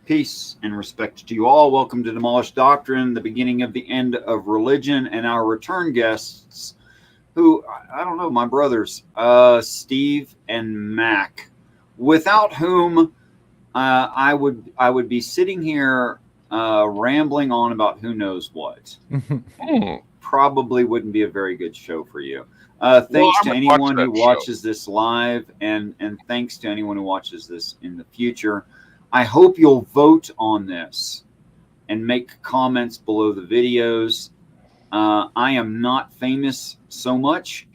Peace and respect to you all. Welcome to Demolished Doctrine, the beginning of the end of religion, and our return guests, who, I don't know, my brothers, Steve and Mac, without whom I would be sitting here rambling on about who knows what. Probably wouldn't be a very good show for you. Thanks to anyone who watches this live, and thanks to anyone who watches this in the future. I hope you'll vote on this and make comments below the videos. I am not famous so much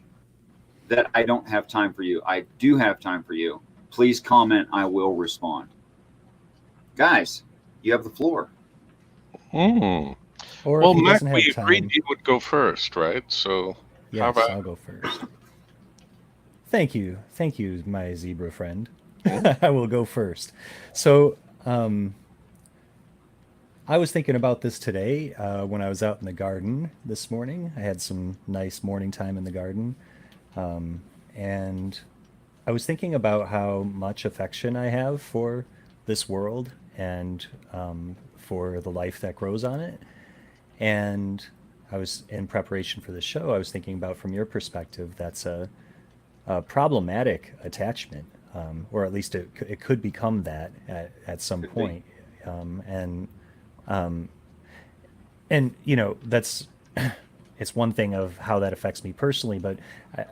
that I don't have time for you. I do have time for you. Please comment. I will respond. Guys, you have the floor. Or well, Mac, we agreed you would go first, right? So yes, I'll go first. Thank you, my zebra friend. I will go first. So I was thinking about this today when I was out in the garden this morning. I had some nice morning time in the garden. And I was thinking about how much affection I have for this world and for the life that grows on it. And I was, in preparation for the show, I was thinking about, from your perspective, that's a problematic attachment. Or at least it could become that at some point. And you know, that's it's one thing of how that affects me personally, but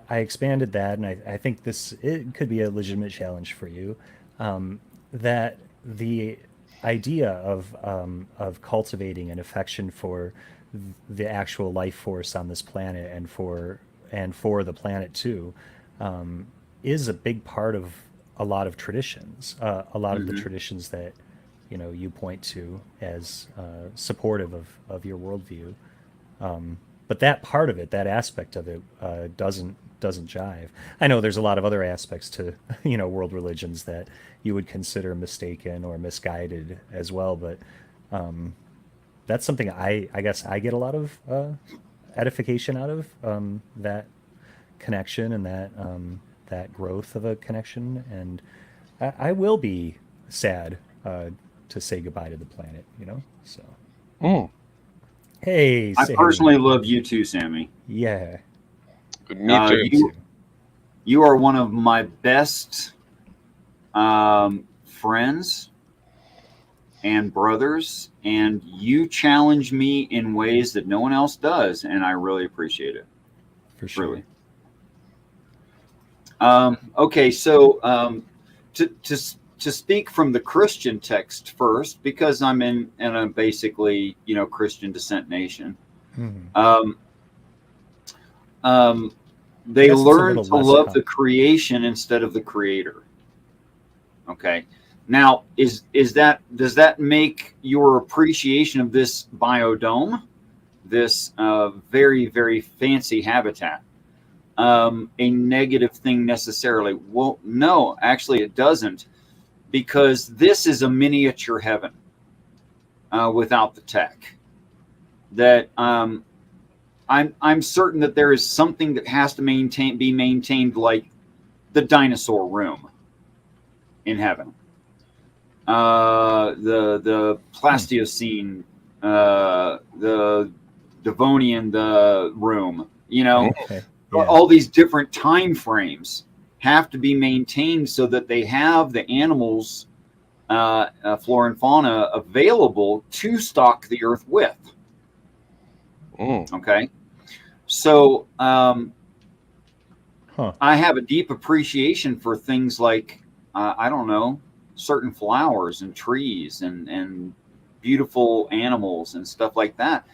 I expanded that, and I think it could be a legitimate challenge for you, that the idea of cultivating an affection for the actual life force on this planet and for the planet too, is a big part of a lot of traditions, a lot of the traditions that you point to as supportive of your worldview. But that part of it, that aspect of it, doesn't jive. I know there's a lot of other aspects to world religions that you would consider mistaken or misguided as well, but that's something I guess I get a lot of edification out of, that connection and that growth of a connection. And I will be sad to say goodbye to the planet, so. Hey, I personally love you too, Sammy. Yeah. Me too. You are one of my best friends and brothers, and you challenge me in ways that no one else does, and I really appreciate it. For sure. Really. Okay, so to speak from the Christian text first, because I'm in a basically Christian descent nation. They learn to love the creation instead of the creator. Okay. Now, does that make your appreciation of this biodome, this very, very fancy habitat, a negative thing necessarily? Well, no, actually it doesn't, because this is a miniature heaven without the tech. That I'm certain that there is something that has to be maintained, like the dinosaur room in heaven, the Pleistocene, the Devonian, the room. Okay. Yeah. All these different time frames have to be maintained so that they have the animals, flora and fauna available to stock the earth with. Okay. So I have a deep appreciation for things like, I don't know, certain flowers and trees and beautiful animals and stuff like that.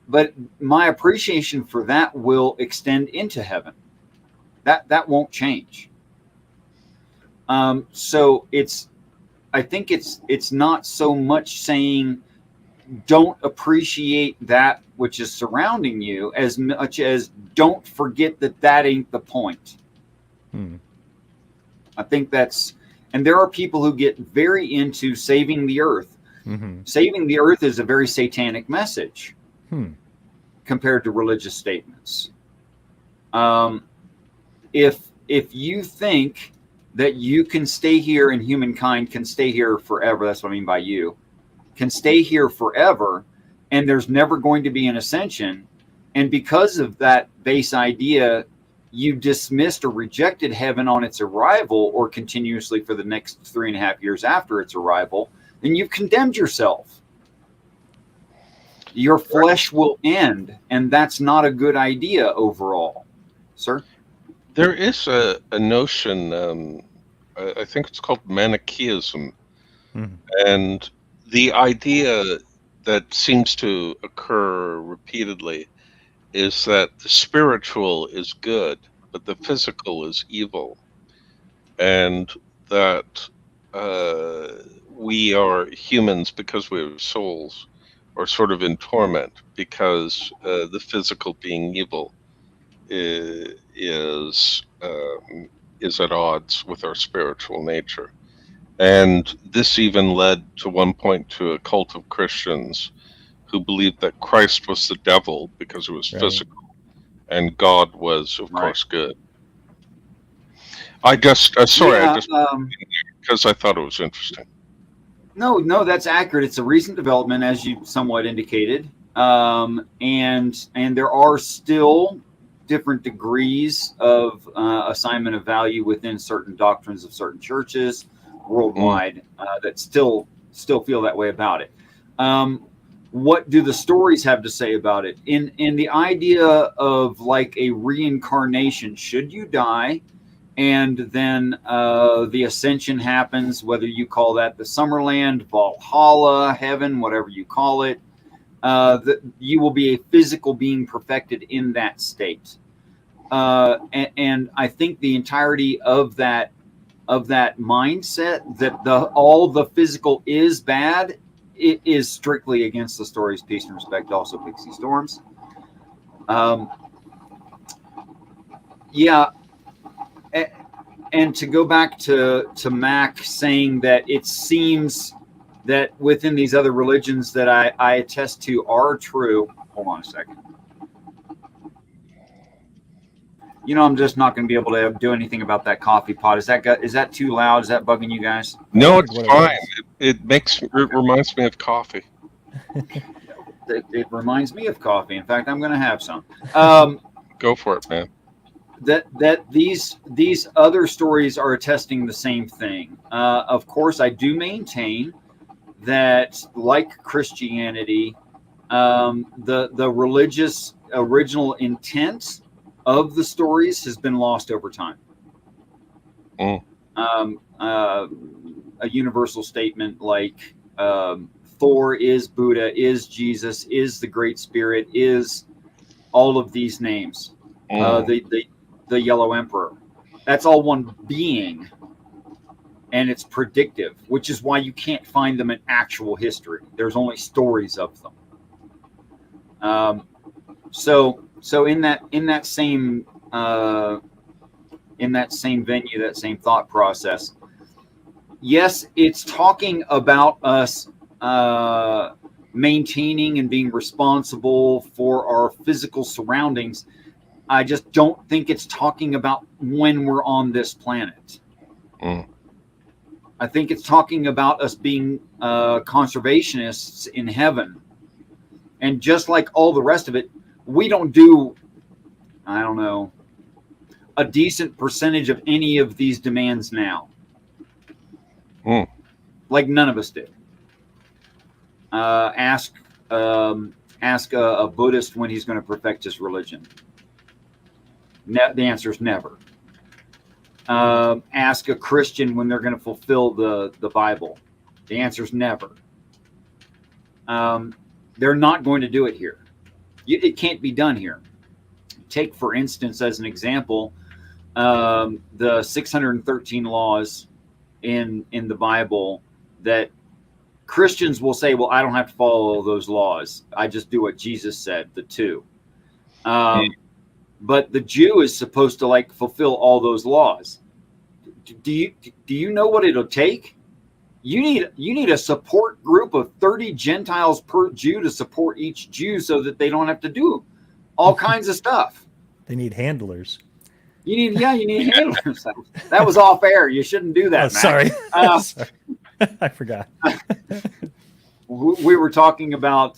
But my appreciation for that will extend into heaven. That won't change. So I think it's not so much saying don't appreciate that which is surrounding you as much as don't forget that ain't the point. I think and there are people who get very into saving the earth. Saving the earth is a very satanic message compared to religious statements. If you think that you can stay here and humankind can stay here forever. That's what I mean by you. Can stay here forever, and there's never going to be an ascension. And because of that base idea, you dismissed or rejected heaven on its arrival or continuously for the next 3.5 years after its arrival, then you've condemned yourself. Your flesh will end, and that's not a good idea overall. Sir? There is a notion, I think it's called MacAHuman, and the idea that seems to occur repeatedly is that the spiritual is good, but the physical is evil, and that we are humans because we have souls, or sort of in torment because the physical being evil is at odds with our spiritual nature. And this even led to one point to a cult of Christians who believed that Christ was the devil because it was physical, and God was, of course, good. I just because I thought it was interesting. No, that's accurate. It's a recent development, as you somewhat indicated, and there are still different degrees of assignment of value within certain doctrines of certain churches worldwide that still feel that way about it. What do the stories have to say about it? In the idea of like a reincarnation, should you die and then the ascension happens, whether you call that the Summerland, Valhalla, heaven, whatever you call it, you will be a physical being perfected in that state. And I think the entirety of that mindset that all the physical is bad, it is strictly against the stories, peace and respect, also Pixie Storms. And to go back to Mac saying that it seems that within these other religions that I attest to are true. Hold on a second. You know, I'm just not going to be able to do anything about that coffee pot. Is that too loud? Is that bugging you guys? No, it's fine. It reminds me of coffee. It reminds me of coffee. In fact, I'm going to have some. Go for it, man. That these other stories are attesting the same thing. Of course, I do maintain that, like Christianity, the religious original intent of the stories has been lost over time. A universal statement like Thor is Buddha, is Jesus, is the Great Spirit, is all of these names. The Yellow Emperor. That's all one being, and it's predictive, which is why you can't find them in actual history. There's only stories of them. So in that same venue, that same thought process, yes, it's talking about us maintaining and being responsible for our physical surroundings. I just don't think it's talking about when we're on this planet. I think it's talking about us being conservationists in heaven. And just like all the rest of it, we don't do, I don't know, a decent percentage of any of these demands now. Like none of us did. Ask a Buddhist when he's going to perfect his religion. The answer is never. Ask a Christian when they're going to fulfill the Bible. The answer is never. They're not going to do it here. It can't be done here. Take, for instance, as an example, the 613 laws in the Bible that Christians will say, well, I don't have to follow those laws. I just do what Jesus said, the 2. But the Jew is supposed to fulfill all those laws. Do you know what it'll take? You need a support group of 30 Gentiles per Jew to support each Jew so that they don't have to do all kinds of stuff. They need handlers. You need handlers. That was off air. You shouldn't do that, Oh, sorry. Mac. Sorry. I forgot. We were talking about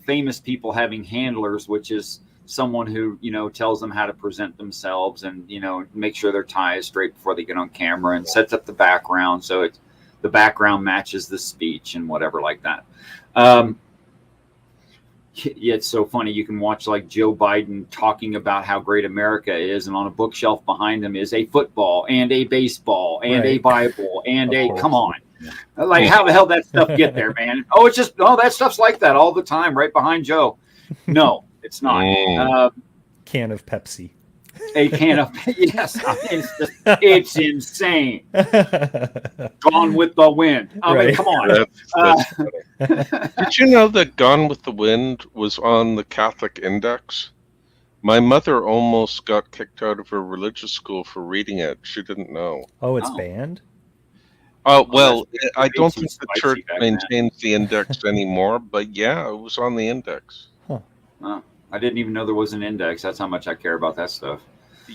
famous people having handlers, which is someone who, tells them how to present themselves and, make sure their tie is straight before they get on camera and sets up the background so the background matches the speech and whatever like that. Yeah, it's so funny. You can watch like Joe Biden talking about how great America is, and on a bookshelf behind him is a football and a baseball and a Bible and come on. Like, how the hell did that stuff get there, man? Oh, it's just, that stuff's like that all the time right behind Joe. No, it's not. Can of Pepsi. A can of, yes. It's insane. Gone with the Wind. I mean, come on. Did you know that Gone with the Wind was on the Catholic Index? My mother almost got kicked out of her religious school for reading it. She didn't know. Oh, it's banned? Well, I don't think the church maintains the index anymore, but yeah, it was on the index. Huh. Oh, I didn't even know there was an index. That's how much I care about that stuff.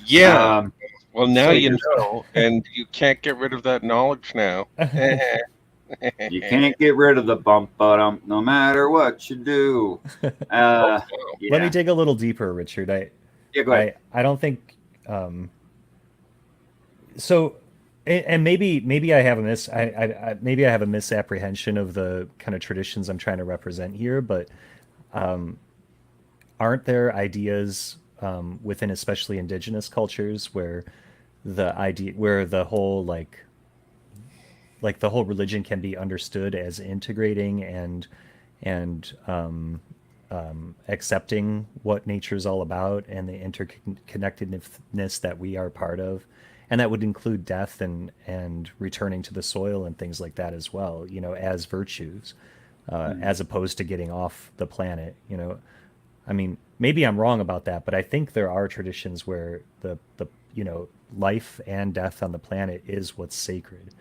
Yeah. Well, now you know, and you can't get rid of that knowledge now. You can't get rid of the bump bottom no matter what you do. Let me dig a little deeper, Richard. Go ahead. I don't think so. And maybe I have maybe I have a misapprehension of the kind of traditions I'm trying to represent here, but aren't there ideas within especially indigenous cultures where the whole like the whole religion can be understood as integrating and accepting what nature is all about and the interconnectedness that we are part of, and that would include death and returning to the soil and things like that as well, as virtues, as opposed to getting off the planet. I mean, maybe I'm wrong about that, but I think there are traditions where the life and death on the planet is what's sacred.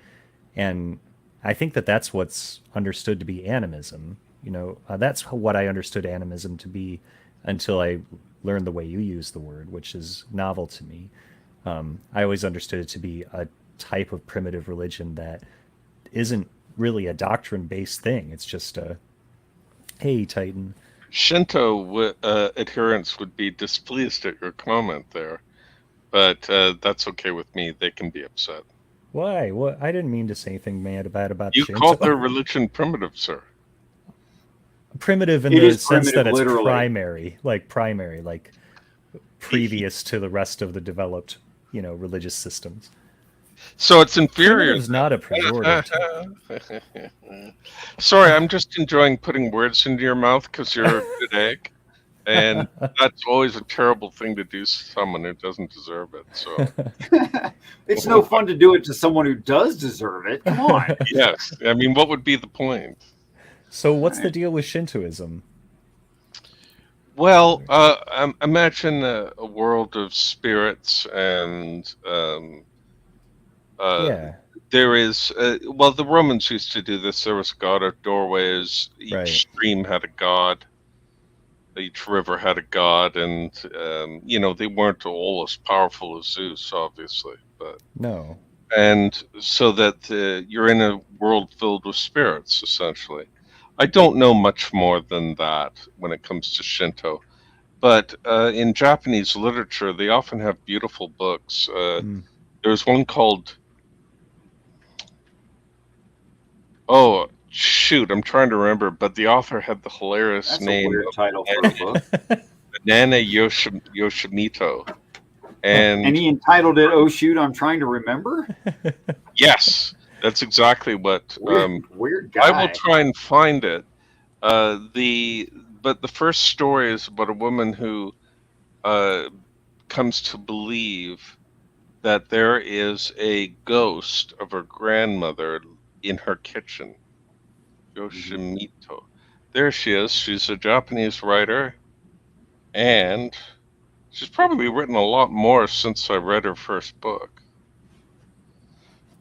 And I think that's what's understood to be animism. That's what I understood animism to be until I learned the way you use the word, which is novel to me. I always understood it to be a type of primitive religion that isn't really a doctrine-based thing. It's just hey, Titan. Shinto adherents would be displeased at your comment there, but that's okay with me. They can be upset. Why? What? I didn't mean to say anything bad about you Shinto. called their religion primitive, sir. Primitive in the sense that it's primary, like previous to the rest of the developed, religious systems. So it's inferior. Primitive is not a pejorative. Sorry, I'm just enjoying putting words into your mouth because you're a good egg. And that's always a terrible thing to do to someone who doesn't deserve it. So it's no fun to do it to someone who does deserve it. Come on. Yes. I mean, what would be the point? So what's the deal with Shintoism? Well, imagine a world of spirits and there is, the Romans used to do this. There was a god of doorways. Each stream had a god. Each river had a god, and they weren't all as powerful as Zeus, obviously, but no. And so that you're in a world filled with spirits, essentially. I don't know much more than that when it comes to Shinto, but in Japanese literature, they often have beautiful books. There's one called, shoot, I'm trying to remember, but the author had the hilarious That's name. A weird title for a book. Banana Yoshimito. And he entitled it, "Oh shoot, I'm trying to remember." Yes, that's exactly what. Weird guy. I will try and find it. But the first story is about a woman who comes to believe that there is a ghost of her grandmother in her kitchen. Yoshimito. There she is. She's a Japanese writer, and she's probably written a lot more since I read her first book.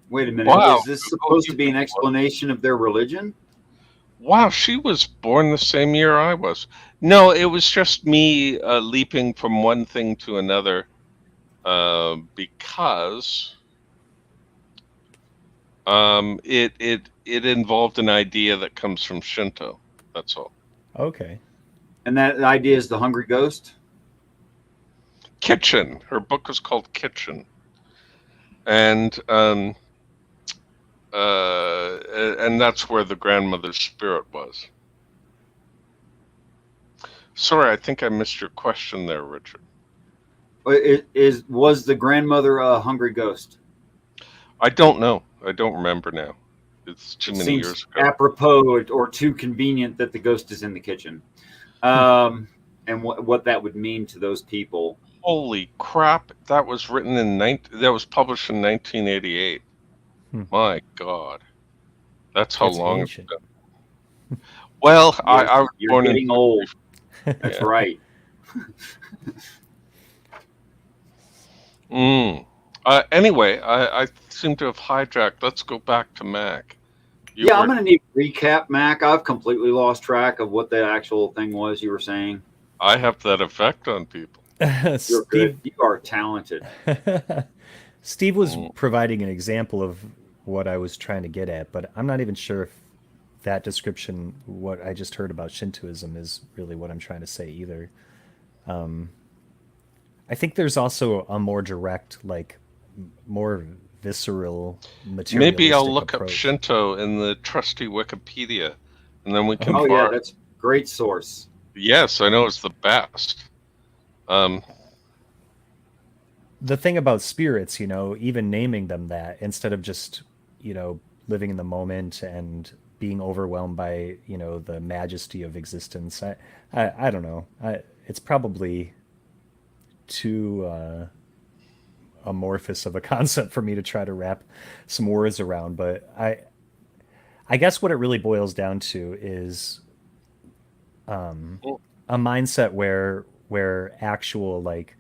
Wait a minute. Wow. Is this supposed to be an explanation of their religion? Wow, she was born the same year I was. No, it was just me leaping from one thing to another because it involved an idea that comes from Shinto. That's all. Okay. And that idea is the hungry ghost. Kitchen. Her book was called Kitchen, and that's where the grandmother's spirit was. Sorry, I think I missed your question there, Richard. Was the grandmother a hungry ghost? I don't know. I don't remember now. It's too It many seems years ago. apropos or too convenient that the ghost is in the kitchen, and what that would mean to those people. Holy crap! That was written in that was published in 1988. My God, that's how long ancient. it's been. Well, I was You're born getting in old. That's Yeah. right. Anyway, I seem to have hijacked. Let's go back to Mac. I'm going to need a recap, Mac. I've completely lost track of what the actual thing was you were saying. I have that effect on people. You're good. You are talented. Steve was providing an example of what I was trying to get at, but I'm not even sure if that description, what I just heard about Shintoism, is really what I'm trying to say either. I think there's also a more direct, like more visceral, materialistic Maybe I'll look approach. up Shinto in the trusty Wikipedia, and then we can. Oh yeah, that's a great source. Yes, I know it's the best. The thing about spirits, even naming them that instead of just, living in the moment and being overwhelmed by, the majesty of existence. I don't know. It's probably too amorphous of a concept for me to try to wrap some words around. But I guess what it really boils down to is a mindset where actual like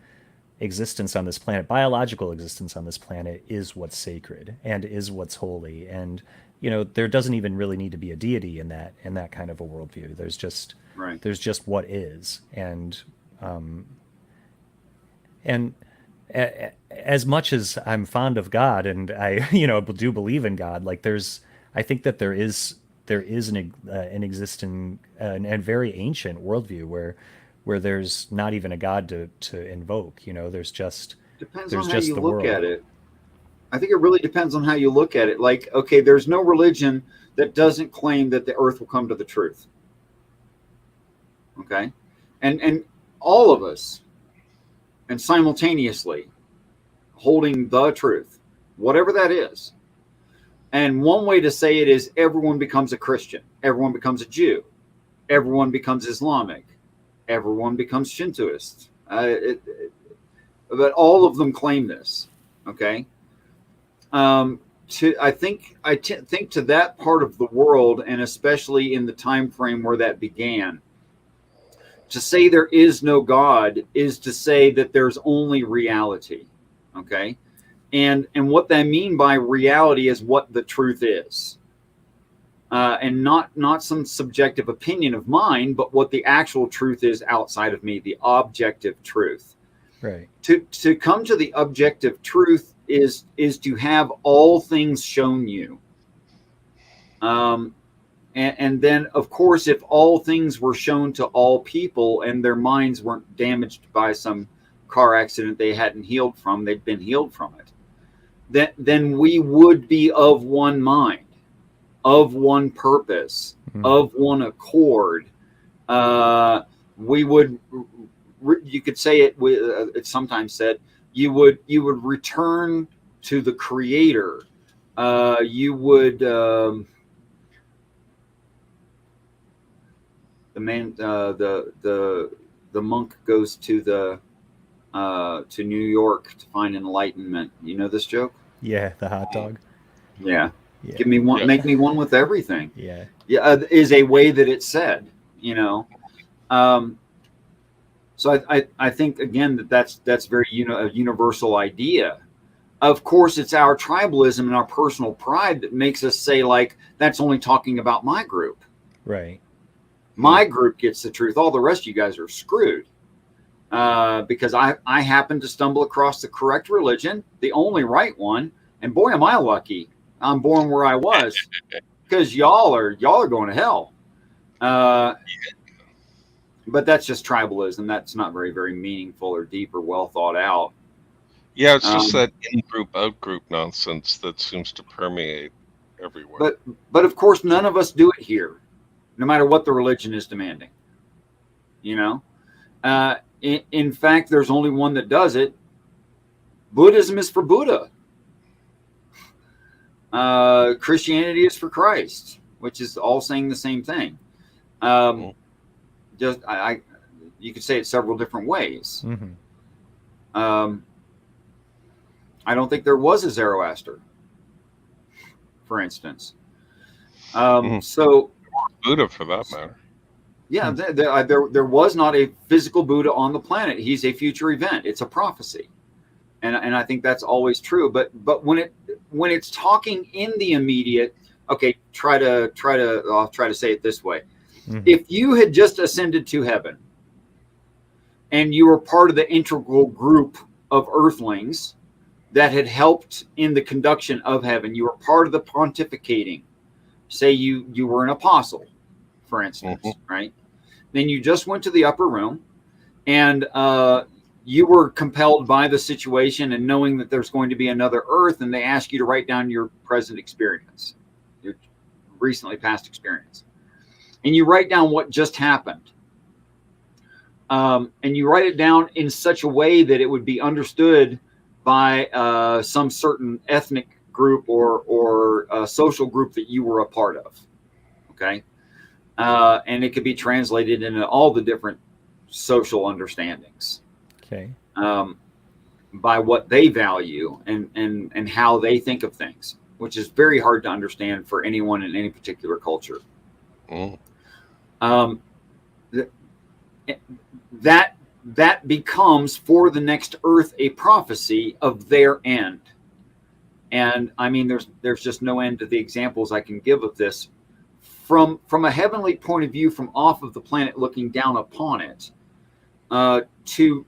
existence on this planet, biological existence on this planet, is what's sacred and is what's holy. And there doesn't even really need to be a deity in that kind of a worldview. There's just what is. And as much as I'm fond of God and I do believe in God, like I think that there is an existing and very ancient worldview where there's not even a God to invoke. There's just depends there's on how just you the look world. at it. I think it really depends on how you look at it. Like, okay, there's no religion that doesn't claim that the earth will come to the truth. Okay, and all of us, and simultaneously holding the truth, whatever that is. And one way to say it is everyone becomes a Christian, everyone becomes a Jew, everyone becomes Islamic, everyone becomes Shintoist. But all of them claim this. Okay. I think to that part of the world, and especially in the time frame where that began, to say there is no God is to say that there's only reality. Okay. And what they mean by reality is what the truth is. And not some subjective opinion of mine, but what the actual truth is outside of me, the objective truth. Right. To come to the objective truth is to have all things shown you. And then, of course, if all things were shown to all people and their minds weren't damaged by some car accident they hadn't healed from, they'd been healed from it, then we would be of one mind, of one purpose, of one accord. We would, you could say it, it's sometimes said, you would return to the Creator. You would, the monk goes to New York to find enlightenment. You know this joke? Yeah, the hot dog. Yeah. Give me one, make me one with everything. Yeah. Is a way that it's said, So I think again that's very a universal idea. Of course, it's our tribalism and our personal pride that makes us say, like, that's only talking about my group. Right. My group gets the truth. All the rest of you guys are screwed. Because I happen to stumble across the correct religion, the only right one, and boy, am I lucky. I'm born where I was, because y'all are going to hell. But that's just tribalism. That's not very meaningful or deep or well thought out. Yeah, it's just that in-group, out-group nonsense that seems to permeate everywhere. But of course, none of us do it here, no matter what the religion is demanding. You know, in fact, there's only one that does it. Buddhism is for Buddha. Christianity is for Christ, which is all saying the same thing. You could say it several different ways. Mm-hmm. I don't think there was a Zoroaster, for instance. So Buddha, for that matter. Yeah, there was not a physical Buddha on the planet. He's a future event. It's a prophecy, and I think that's always true. But when it's talking in the immediate, okay, I'll try to say it this way. Mm-hmm. If you had just ascended to heaven, and you were part of the integral group of earthlings that had helped in the conduction of heaven, you were part of the pontificating. Say you were an apostle, for instance, mm-hmm. right? Then you just went to the upper room, and you were compelled by the situation and knowing that there's going to be another Earth, and they ask you to write down your present experience, your recently past experience, and you write down what just happened, and you write it down in such a way that it would be understood by some certain ethnic group or social group that you were a part of. Okay. And it could be translated into all the different social understandings. Okay. By what they value and how they think of things, which is very hard to understand for anyone in any particular culture. That becomes for the next Earth a prophecy of their end. And I mean, there's just no end to the examples I can give of this. From a heavenly point of view, from off of the planet looking down upon it, to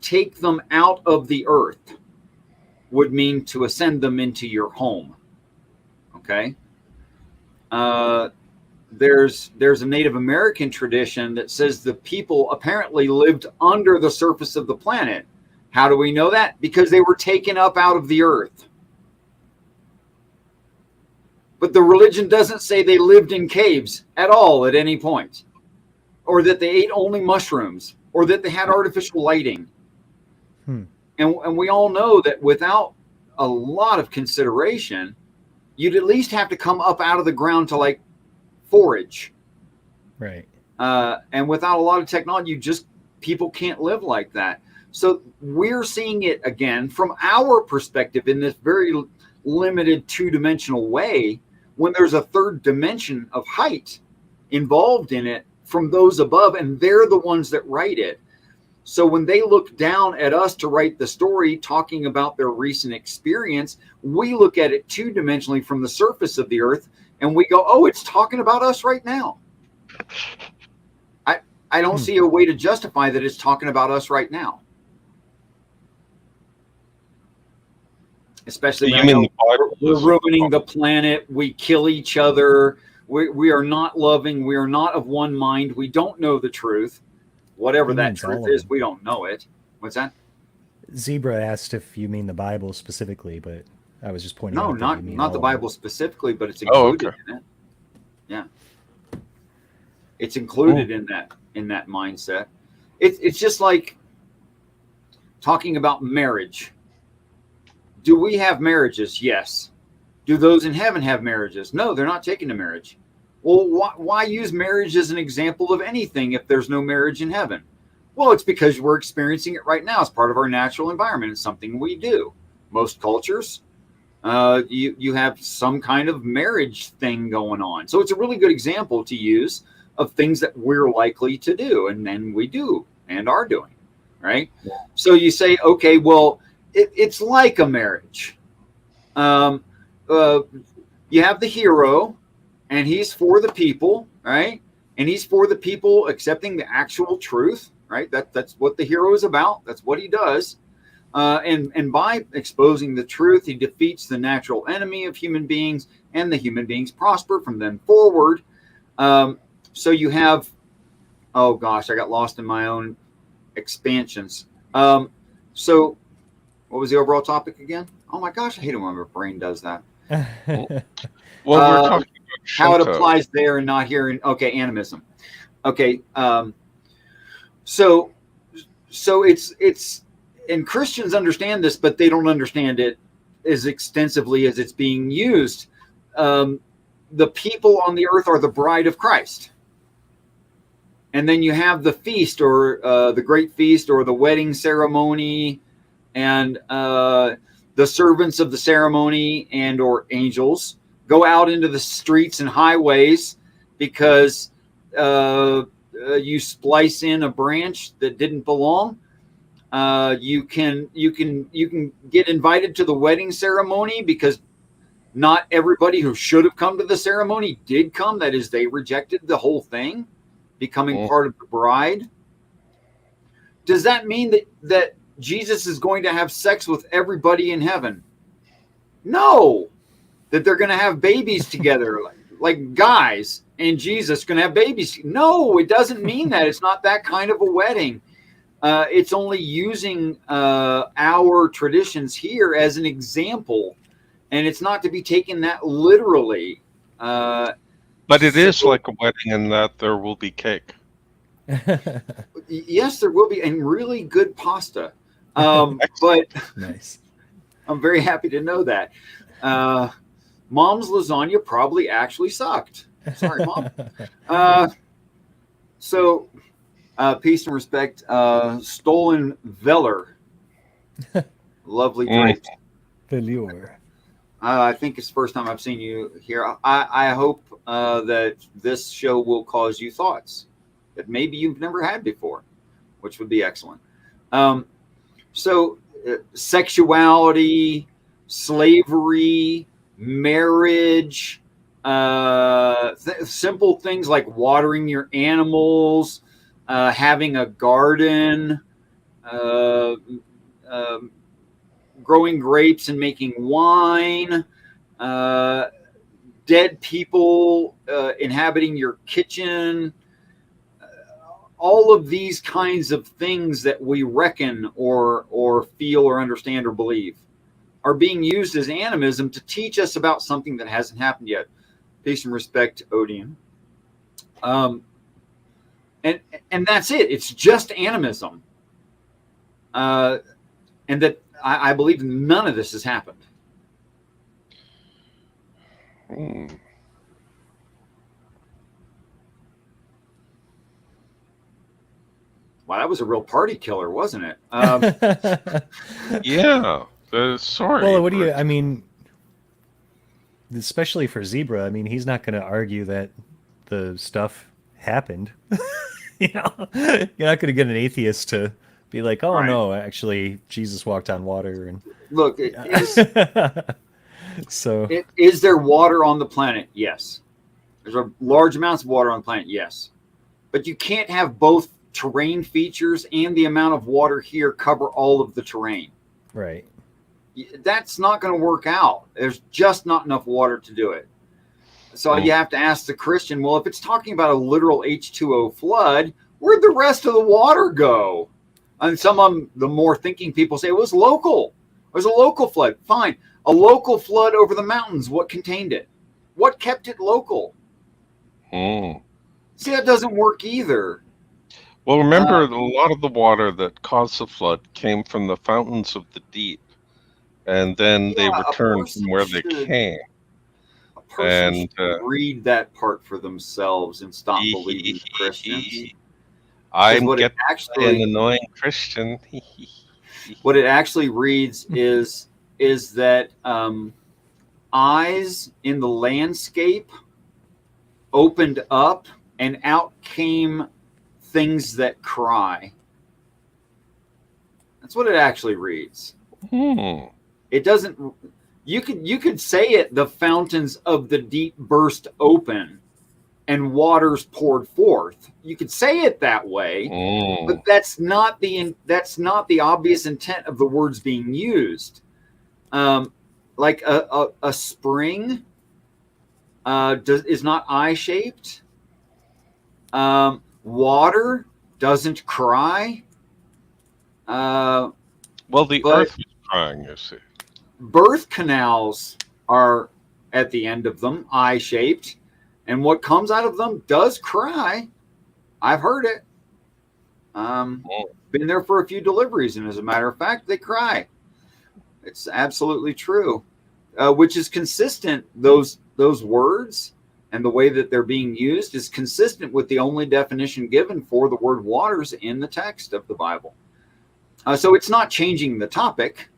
take them out of the earth would mean to ascend them into your home. Okay. There's a Native American tradition that says the people apparently lived under the surface of the planet. How do we know that? Because they were taken up out of the earth. But the religion doesn't say they lived in caves at all at any point, or that they ate only mushrooms, or that they had artificial lighting. And we all know that without a lot of consideration, you'd at least have to come up out of the ground to like forage. Right. And without a lot of technology, people can't live like that. So we're seeing it again from our perspective in this very limited two-dimensional way, when there's a third dimension of height involved in it from those above, and they're the ones that write it. So when they look down at us to write the story talking about their recent experience, we look at it two-dimensionally from the surface of the earth, and we go, oh, it's talking about us right now. I don't see a way to justify that it's talking about us right now. Especially when we're ruining the planet, we kill each other, we are not loving, we are not of one mind, we don't know the truth. Whatever that truth is, we don't know it. What's that? Zebra asked if you mean the Bible specifically, but I was just pointing out. No, not the Bible specifically, but it's included in it. Yeah. It's included in that mindset. It's just like talking about marriage. Do we have marriages? Yes. Do those in heaven have marriages? No, they're not taken to marriage. Well, why use marriage as an example of anything if there's no marriage in heaven? Well, it's because we're experiencing it right now as part of our natural environment. It's something we do. Most cultures, you have some kind of marriage thing going on. So it's a really good example to use of things that we're likely to do, and then we do and are doing, right? Yeah. So you say, okay, well, it's like a marriage. You have the hero, and he's for the people, right? And he's for the people accepting the actual truth, right? That's what the hero is about. That's what he does. And by exposing the truth, he defeats the natural enemy of human beings, and the human beings prosper from then forward. So you have, oh gosh, I got lost in my own expansions. So what was the overall topic again? Oh my gosh, I hate it when my brain does that. Well, we're talking about how it Shinto. applies there and not here. Okay, animism. Okay, so it's and Christians understand this, but they don't understand it as extensively as it's being used. The people on the earth are the bride of Christ. And then you have the feast, or the great feast, or the wedding ceremony, and the servants of the ceremony and or angels go out into the streets and highways because you splice in a branch that didn't belong. You can get invited to the wedding ceremony because not everybody who should have come to the ceremony did come. That is, they rejected the whole thing, becoming part of the bride. Does that mean that Jesus is going to have sex with everybody in heaven? No. That they're going to have babies together, like guys, and Jesus going to have babies? No, it doesn't mean that. It's not that kind of a wedding. It's only using our traditions here as an example, and it's not to be taken that literally. But it is like a wedding in that there will be cake. Yes, there will be, and really good pasta. But nice. I'm very happy to know that. Mom's lasagna probably actually sucked. Sorry, Mom. So, peace and respect. Stolen Veller. Lovely drink. Velour. I think it's the first time I've seen you here. I hope that this show will cause you thoughts that maybe you've never had before, which would be excellent. So, sexuality, slavery, marriage, simple things like watering your animals, having a garden, growing grapes and making wine, dead people inhabiting your kitchen, all of these kinds of things that we reckon or feel or understand or believe are being used as animism to teach us about something that hasn't happened yet. Peace and respect, Odium. And that's it. It's just animism. And that I believe none of this has happened. Wow, that was a real party killer, wasn't it? Yeah. Sorry. Well, what do you? I mean, especially for Zebra. I mean, he's not going to argue that the stuff happened. You're not going to get an atheist to be like, "Oh Right. no, actually, Jesus walked on water." And look, so is there water on the planet? Yes. There's a large amounts of water on the planet. Yes, but you can't have both terrain features and the amount of water here cover all of the terrain. Right. That's not going to work out. There's just not enough water to do it. So you have to ask the Christian, well, if it's talking about a literal H2O flood, where'd the rest of the water go? And some of the more thinking people say it was local. It was a local flood. Fine. A local flood over the mountains. What contained it? What kept it local? See, that doesn't work either. Well, remember, a lot of the water that caused the flood came from the fountains of the deep, and then they returned from where they came. A person should read that part for themselves and stop believing Christians. I'm getting an annoying Christian. What it actually reads is that eyes in the landscape opened up, and out came things that cry. That's what it actually reads. It doesn't. You could say it, the fountains of the deep burst open and waters poured forth. You could say it that way, but that's not the obvious intent of the words being used. Like a spring is not eye-shaped. Water doesn't cry. Well, the earth was crying, you see. Birth canals are at the end of them, eye-shaped, and what comes out of them does cry. I've heard it. Been there for a few deliveries, and as a matter of fact, they cry. It's absolutely true, which is consistent. Those words and the way that they're being used is consistent with the only definition given for the word waters in the text of the Bible. So it's not changing the topic.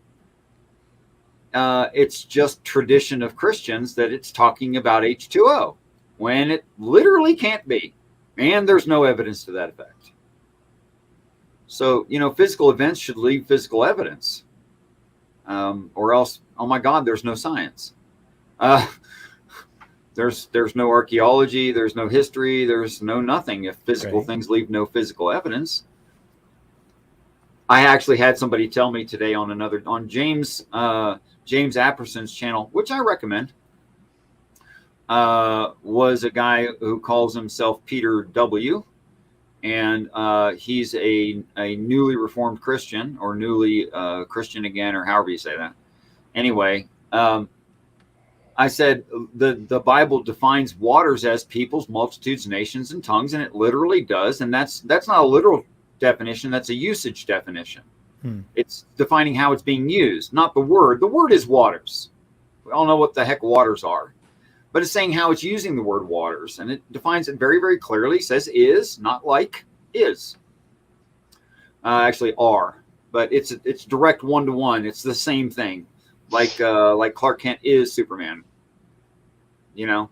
It's just tradition of Christians that it's talking about H2O when it literally can't be. And there's no evidence to that effect. So, physical events should leave physical evidence. Or else, oh my God, there's no science. There's no archaeology, there's no history, there's no nothing if physical things leave no physical evidence. I actually had somebody tell me today on James Apperson's channel, which I recommend, was a guy who calls himself Peter W. And he's a newly reformed Christian, or newly Christian again, or however you say that. Anyway, I said the Bible defines waters as peoples, multitudes, nations, and tongues, and it literally does. And that's not a literal definition, that's a usage definition. It's defining how it's being used, not the word. The word is waters. We all know what the heck waters are, but it's saying how it's using the word waters, and it defines it very, very clearly. It says is, not like is. Actually are, but it's direct one-to-one. It's the same thing, like Clark Kent is Superman. It's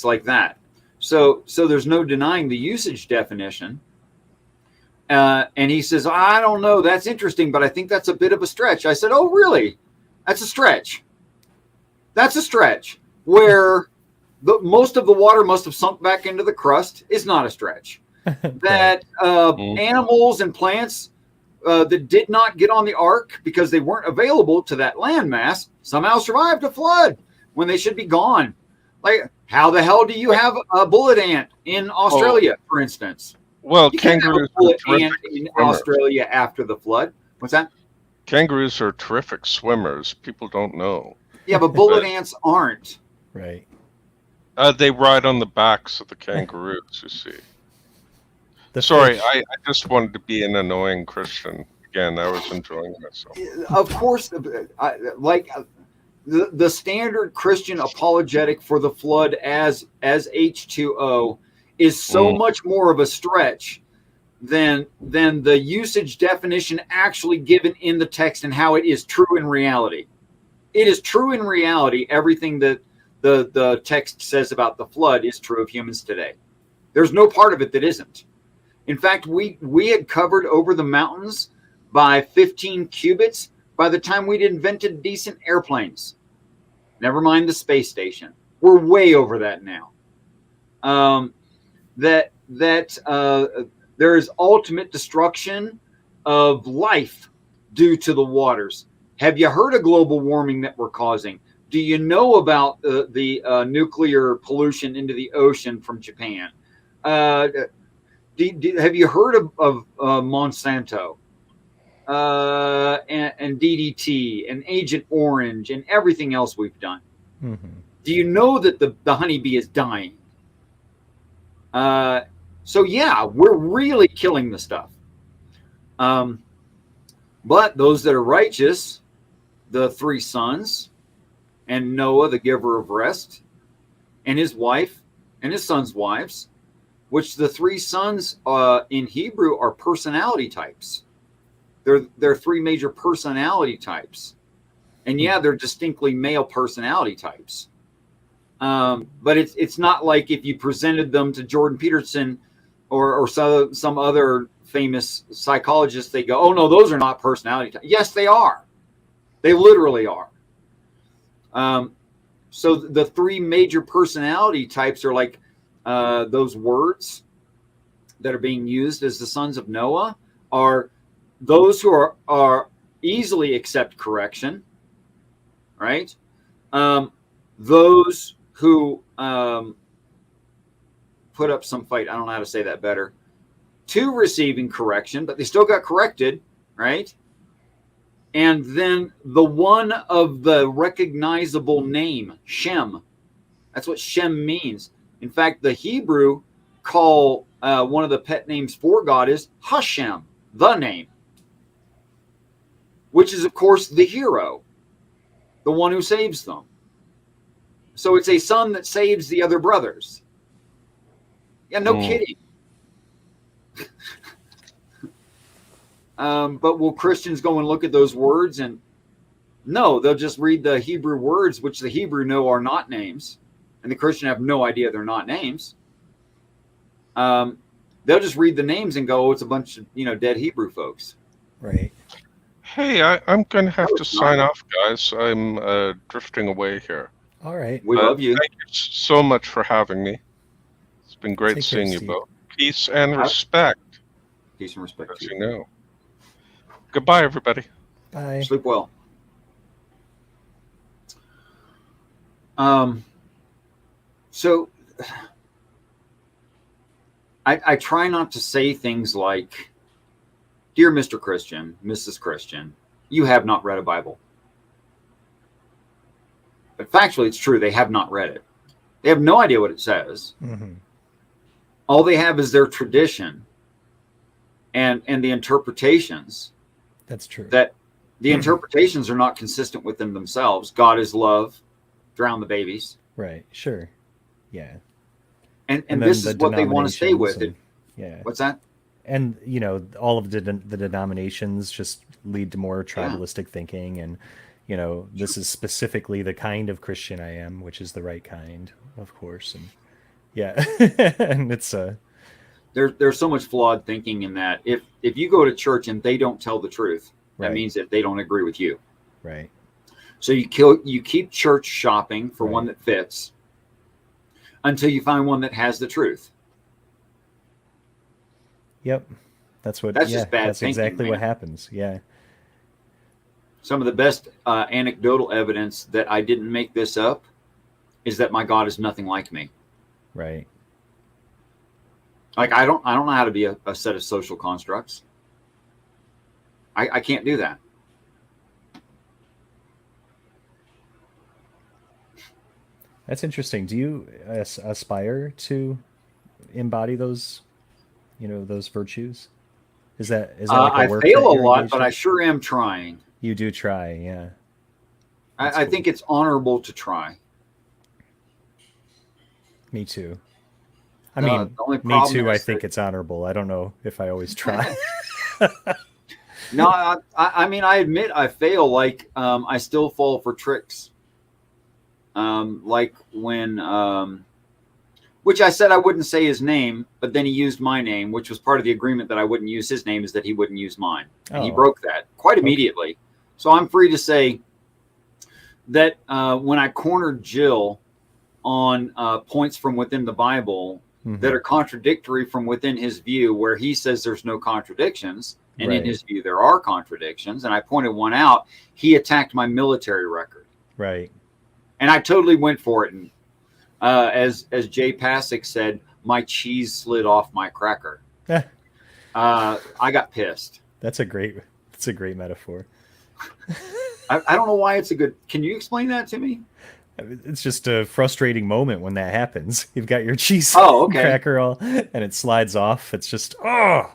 like that. So there's no denying the usage definition. And he says, I don't know, that's interesting, but I think that's a bit of a stretch. I said, oh, really? That's a stretch. That's a stretch. Where most of the water must have sunk back into the crust is not a stretch. That animals and plants that did not get on the ark because they weren't available to that landmass somehow survived a flood when they should be gone. Like, how the hell do you have a bullet ant in Australia, for instance? Well, You can't have a kangaroos bullet are ant terrific in swimmers. Australia after the flood. What's that? Kangaroos are terrific swimmers. People don't know. Yeah, but bullet ants aren't. Right. They ride on the backs of the kangaroos, you see. The Sorry, fish. I just wanted to be an annoying Christian. Again, I was enjoying myself. Of course, the standard Christian apologetic for the flood as H2O is so much more of a stretch than the usage definition actually given in the text and how it is true in reality. It is true in reality. Everything that the text says about the flood is true of humans today. There's no part of it that isn't. In fact, we had covered over the mountains by 15 cubits by the time we'd invented decent airplanes. Never mind the space station. We're way over that now. That there is ultimate destruction of life due to the waters. Have you heard of global warming that we're causing? Do you know about the nuclear pollution into the ocean from Japan? Have you heard of Monsanto and DDT and Agent Orange and everything else we've done? Mm-hmm. Do you know that the honeybee is dying? So yeah, we're really killing the stuff. But those that are righteous, the three sons, and Noah, the giver of rest, and his wife, and his sons' wives, which the three sons in Hebrew are personality types. They're three major personality types. And yeah, they're distinctly male personality types. But it's not like if you presented them to Jordan Peterson or some other famous psychologist, they go, oh no, those are not personality types. Yes, they are. They literally are. So the three major personality types are like those words that are being used as the sons of Noah are those who are easily accept correction, right? Those who put up some fight. I don't know how to say that better. To receiving correction, but they still got corrected, right? And then the one of the recognizable name, Shem. That's what Shem means. In fact, the Hebrew call one of the pet names for God is Hashem, the name, which is, of course, the hero, the one who saves them. So it's a son that saves the other brothers. Yeah, no kidding. But will Christians go and look at those words? And no, they'll just read the Hebrew words, which the Hebrew know are not names. And the Christian have no idea they're not names. They'll just read the names and go, oh, it's a bunch of, dead Hebrew folks. Right. Hey, I'm going to have to sign off, guys. I'm drifting away here. All right. We love you. Thank you so much for having me. It's been great Take seeing care, you both. Peace and respect. Peace and respect As to you you. know. Goodbye, everybody. Bye. Sleep well. So I try not to say things like, dear Mr. Christian, Mrs. Christian, you have not read a Bible. But factually, it's true. They have not read it. They have no idea what it says. Mm-hmm. All they have is their tradition and the interpretations. That's true. That the interpretations are not consistent within themselves. God is love. Drown the babies. Right. Sure. Yeah. And this is what they want to stay with. Yeah. What's that? And, all of the denominations just lead to more tribalistic thinking. And, this is specifically the kind of Christian I am, which is the right kind, of course. And yeah. And it's there's so much flawed thinking in that. If you go to church and they don't tell the truth, that Right. means that they don't agree with you. Right. So you keep church shopping for Right. one that fits until you find one that has the truth. Yep. That's just bad that's thinking, exactly what man. happens. Yeah. Some of the best anecdotal evidence that I didn't make this up is that my God is nothing like me. Right. Like I don't know how to be a set of social constructs. I can't do that. That's interesting. Do you aspire to embody those, those virtues? Is that like I a work fail that a you're lot, engaged but in? I sure am trying. You do try, yeah. That's I cool. think it's honorable to try. Me too. I mean, the only me problem too. I is think that- it's honorable. I don't know if I always try. No, I mean, I admit I fail. Like, I still fall for tricks. Like when, which I said I wouldn't say his name, but then he used my name, which was part of the agreement that I wouldn't use his name, is that he wouldn't use mine. And he Oh. broke that quite immediately. So I'm free to say that when I cornered Jill on points from within the Bible Mhm. that are contradictory from within his view, where he says there's no contradictions, and in Right. his view there are contradictions, and I pointed one out, he attacked my military record. Right. And I totally went for it. And as Jay Pasick said, my cheese slid off my cracker. I got pissed. That's a great metaphor. I don't know why it's a good. Can you explain that to me? It's just a frustrating moment when that happens. You've got your cheese cracker all, and it slides off. It's just, I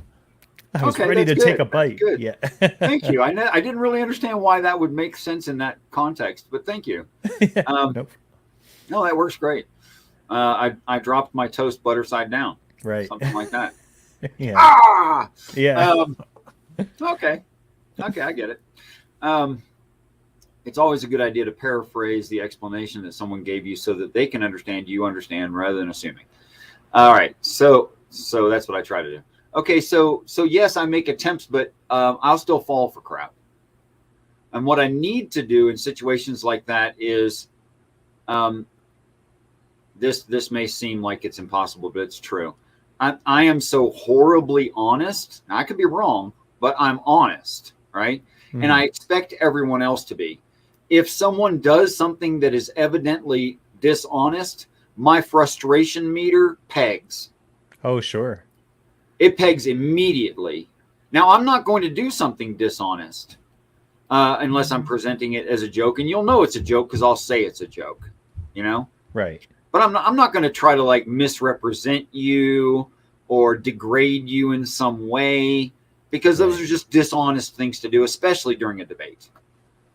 was ready to take a bite. Good. Yeah. Thank you. I didn't really understand why that would make sense in that context, but thank you. Nope. No, that works great. I dropped my toast butter side down. Right. Something like that. Yeah. Ah! Yeah. Okay, I get it. It's always a good idea to paraphrase the explanation that someone gave you so that they can understand you understand rather than assuming. All right, so that's what I try to do. Okay, so yes, I make attempts, but I'll still fall for crap. And what I need to do in situations like that is, this may seem like it's impossible, but it's true. I am so horribly honest. Now, I could be wrong, but I'm honest, right? And I expect everyone else to be. If someone does something that is evidently dishonest, my frustration meter pegs. Oh, sure. It pegs immediately. Now, I'm not going to do something dishonest unless I'm presenting it as a joke. And you'll know it's a joke because I'll say it's a joke, you know? Right. But I'm not going to try to like misrepresent you or degrade you in some way, because those are just dishonest things to do, especially during a debate.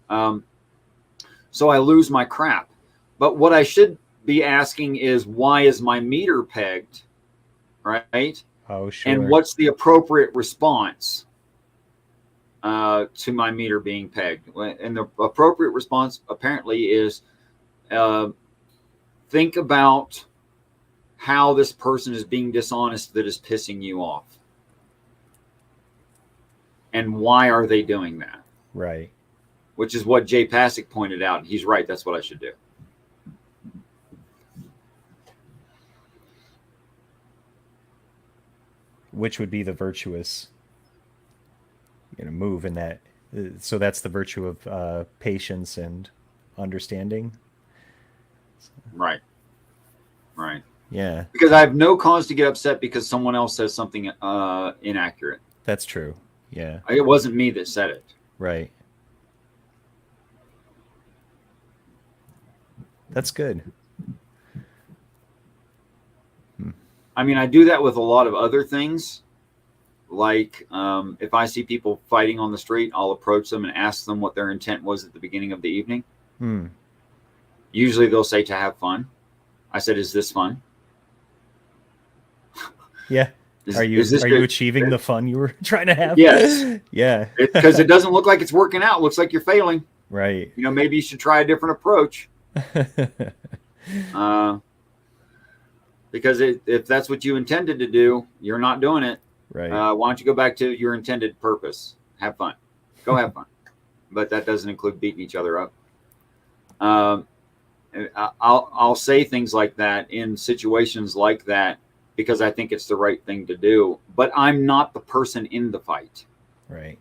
So I lose my crap. But what I should be asking is, why is my meter pegged, right? Oh, sure. And what's the appropriate response to my meter being pegged? And the appropriate response apparently is, think about how this person is being dishonest that is pissing you off. And why are they doing that? Right. Which is what Jay Pasick pointed out. He's right. That's what I should do. Which would be the virtuous, move in that. So that's the virtue of patience and understanding. Right. Right. Yeah. Because I have no cause to get upset because someone else says something inaccurate. That's true. Yeah. It wasn't me that said it. Right. That's good. I mean, I do that with a lot of other things. Like if I see people fighting on the street, I'll approach them and ask them what their intent was at the beginning of the evening. Usually they'll say to have fun. I said, is this fun? Yeah. Are you achieving the fun you were trying to have? Yes. Yeah. Because it doesn't look like it's working out. It looks like you're failing. Right. Maybe you should try a different approach. Because if that's what you intended to do, you're not doing it. Right. Why don't you go back to your intended purpose? Have fun. Go have fun. But that doesn't include beating each other up. I'll say things like that in situations like that because I think it's the right thing to do. But I'm not the person in the fight. Right.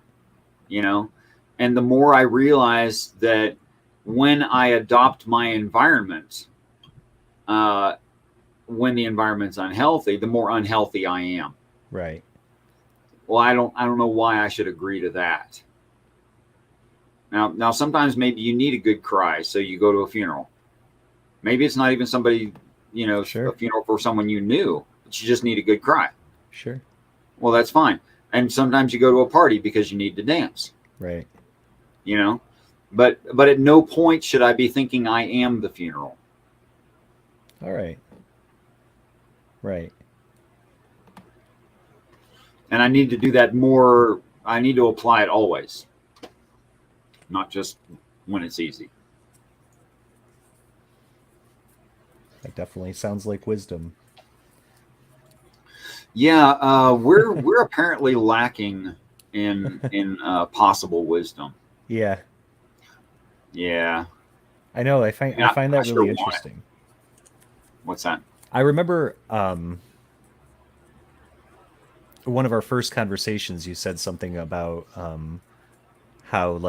And the more I realize that when I adopt my environment, when the environment's unhealthy, the more unhealthy I am. Right. Well, I don't know why I should agree to that. Now sometimes maybe you need a good cry, so you go to a funeral. Maybe it's not even somebody, Sure. A funeral for someone you knew, but you just need a good cry. Sure. Well, that's fine. And sometimes you go to a party because you need to dance. Right. But at no point should I be thinking I am the funeral. All right. Right. And I need to do that more. I need to apply it always, not just when it's easy. That definitely sounds like wisdom. Yeah, we're apparently lacking in possible wisdom. Yeah. Yeah. I know. I find that really interesting. What's that? I remember one of our first conversations, you said something about how,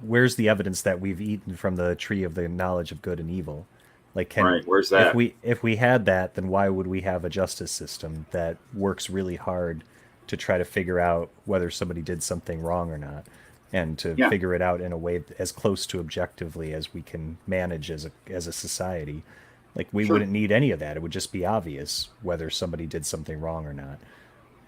where's the evidence that we've eaten from the tree of the knowledge of good and evil? Right, where's that? If we had that, then why would we have a justice system that works really hard to try to figure out whether somebody did something wrong or not, and to figure it out in a way as close to objectively as we can manage as a society? We wouldn't need any of that. It would just be obvious whether somebody did something wrong or not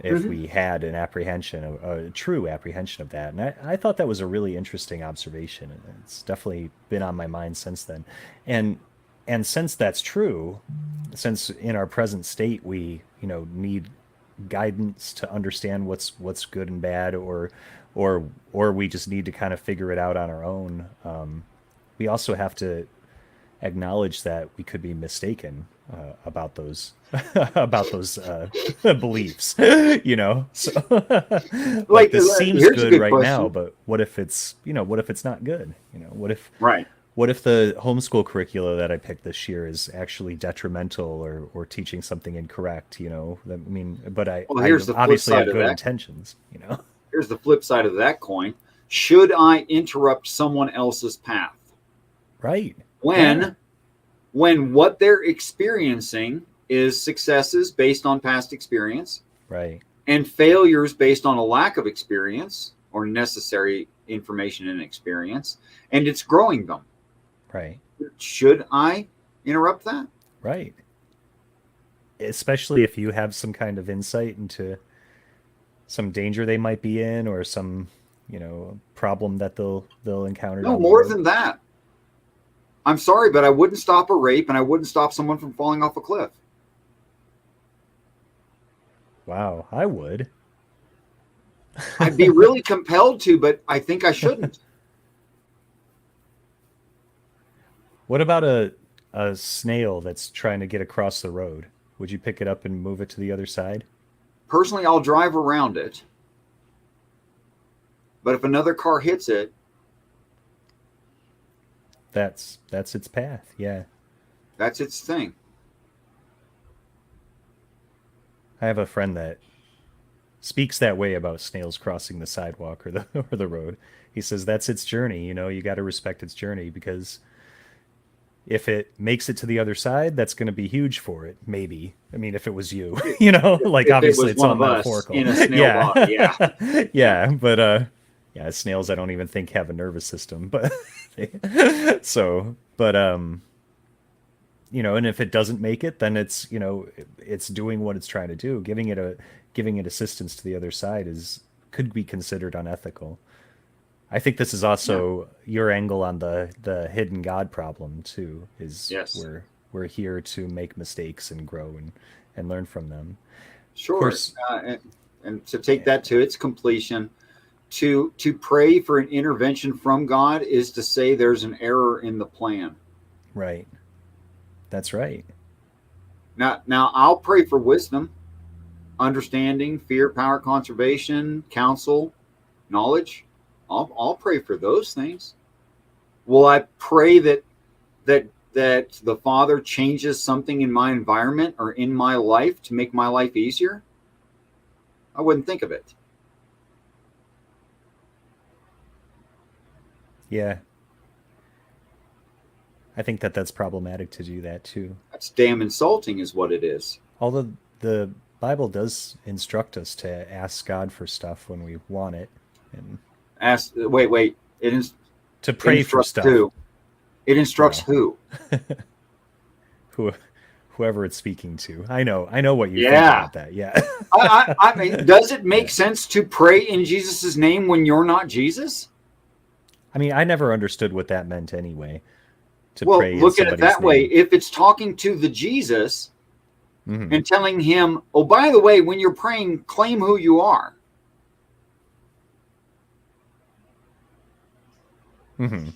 if we had an apprehension, a true apprehension of that. And I thought that was a really interesting observation, and it's definitely been on my mind since then. And since that's true, since in our present state we need guidance to understand what's good and bad, or we just need to kind of figure it out on our own, we also have to acknowledge that we could be mistaken about those about those beliefs, you know. So like this seems here's a good good right now, question. but what if it's, you know, what if it's not good? You know, Right. what if the homeschool curricula that I picked this year is actually detrimental or teaching something incorrect? You know, I mean, but Well, I here's the flip obviously side have of good that. intentions. You know, Here's the flip side of that coin. Should I interrupt someone else's path right? Yeah, when what they're experiencing is successes based on past experience right, and failures based on a lack of experience or necessary information and experience, and it's growing them? right, Should I interrupt that? right. Especially if you have some kind of insight into some danger they might be in or some, you know, problem that they'll encounter No, down the more road. than that. I'm sorry, but I wouldn't stop a rape and I wouldn't stop someone from falling off a cliff. Wow, I would. I'd be really compelled to, but I think I shouldn't. What about a snail that's trying to get across the road? Would you pick it up and move it to the other side? Personally, I'll drive around it. But if another car hits it, That's its path. Yeah. that's its thing. I have a friend that speaks that way about snails crossing the sidewalk or the or the road. He says that's its journey, you know, you got to respect its journey because if it makes it to the other side, that's going to be huge for it, maybe. I mean, if it was you, you know, like If it obviously was it's one all of us metaphorical. in a snail body, yeah. Yeah. Yeah. Yeah, but yeah, snails I don't even think have a nervous system, but so, but you know, and if it doesn't make it, then it's, you know, it's doing what it's trying to do. Giving it assistance to the other side is could be considered unethical. I think this is Yeah. also your angle on the hidden God problem too. Is Yes. we're here to make mistakes and grow and learn from them. Of Sure. course, And to take that to its completion, to pray for an intervention from God is to say there's an error in the plan. right. That's right. Now I'll pray for wisdom, understanding, fear, power, conservation, counsel, knowledge. I'll pray for those things. Will I pray that the Father changes something in my environment or in my life to make my life easier? I wouldn't think of it. Yeah. I think that that's problematic to do that too. That's damn insulting, is what it is. Although the Bible does instruct us to ask God for stuff when we want it and Ask. Wait. to It pray for instructs stuff. who? It instructs Well, who? who whoever it's speaking to. I know what you think Yeah. about that. Yeah. I mean, does it make Yeah. sense to pray in Jesus' name when you're not Jesus? I mean, I never understood what that meant anyway. To Well, pray in look at it somebody's that way. name. If it's talking to the Jesus Hmm. and telling him, oh, by the way, when you're praying, claim who you are. Hmm.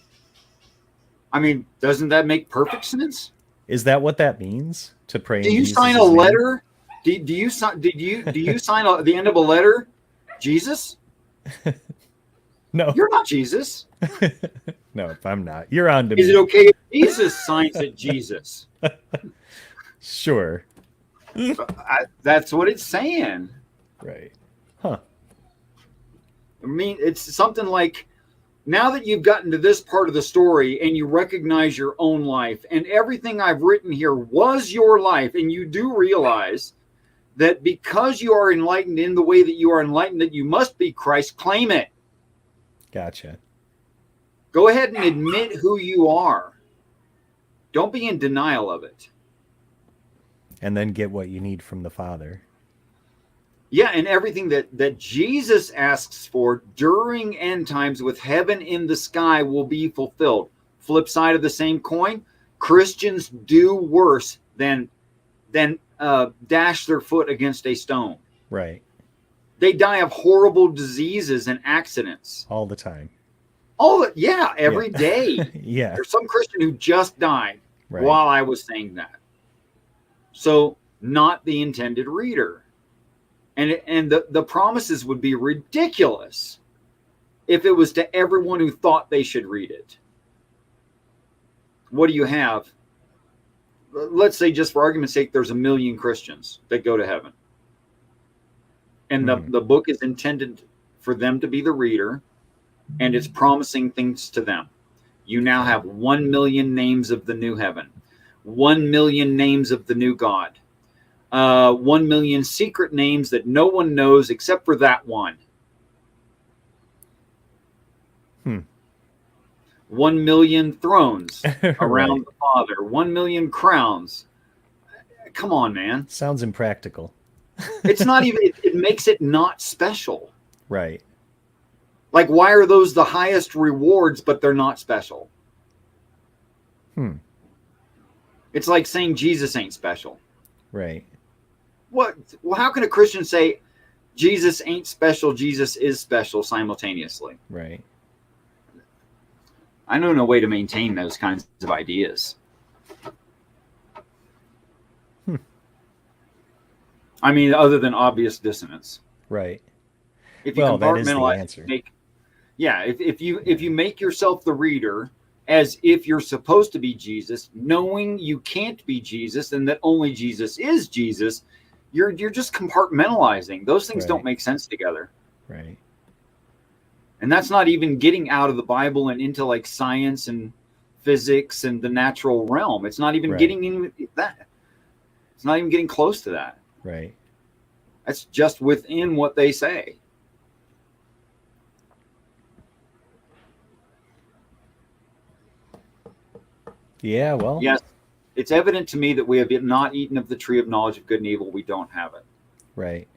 I mean, doesn't that make perfect sense? Is that what that means? To pray Do in you Jesus' sign a name? letter? Do you sign? Do you sign the end of a letter? Jesus? No. You're not Jesus. No, I'm not. You're on to Is it me. okay if Jesus signs it Jesus? Sure. That's what it's saying. Right. Huh. I mean, it's something like, now that you've gotten to this part of the story and you recognize your own life and everything I've written here was your life, and you do realize that because you are enlightened in the way that you are enlightened, that you must be Christ, claim it. Gotcha. Go ahead and admit who you are. Don't be in denial of it. And then get what you need from the Father. Yeah, and everything that Jesus asks for during end times with heaven in the sky will be fulfilled. Flip side of the same coin, Christians do worse than dash their foot against a stone. Right. They die of horrible diseases and accidents. All the time. Every day. Yeah. There's some Christian who just died Right. while I was saying that. So not the intended reader. And the promises would be ridiculous if it was to everyone who thought they should read it. What do you have? Let's say, just for argument's sake, there's 1 million Christians that go to heaven. And the book is intended for them to be the reader, and it's promising things to them. You now have 1 million names of the new heaven, 1 million names of the new God, 1 million secret names that no one knows except for that one. 1 million thrones around the Father, 1 million crowns. Come on, man. Sounds impractical. It's not even, it makes it not special. Right. Like, why are those the highest rewards, but they're not special? It's like saying Jesus ain't special. Right. What? Well, how can a Christian say Jesus ain't special, Jesus is special simultaneously? Right. I know no way to maintain those kinds of ideas. I mean, other than obvious dissonance. Right. If you Well, that is the compartmentalize, answer. if you make yourself the reader as if you're supposed to be Jesus, knowing you can't be Jesus and that only Jesus is Jesus, you're just compartmentalizing. Those things don't make sense together. Right. And that's not even getting out of the Bible and into like science and physics and the natural realm. It's not even getting in that. It's not even getting close to that. Right. That's just within what they say. Yeah, well. Yes, it's evident to me that we have not eaten of the tree of knowledge of good and evil. We don't have it. Right.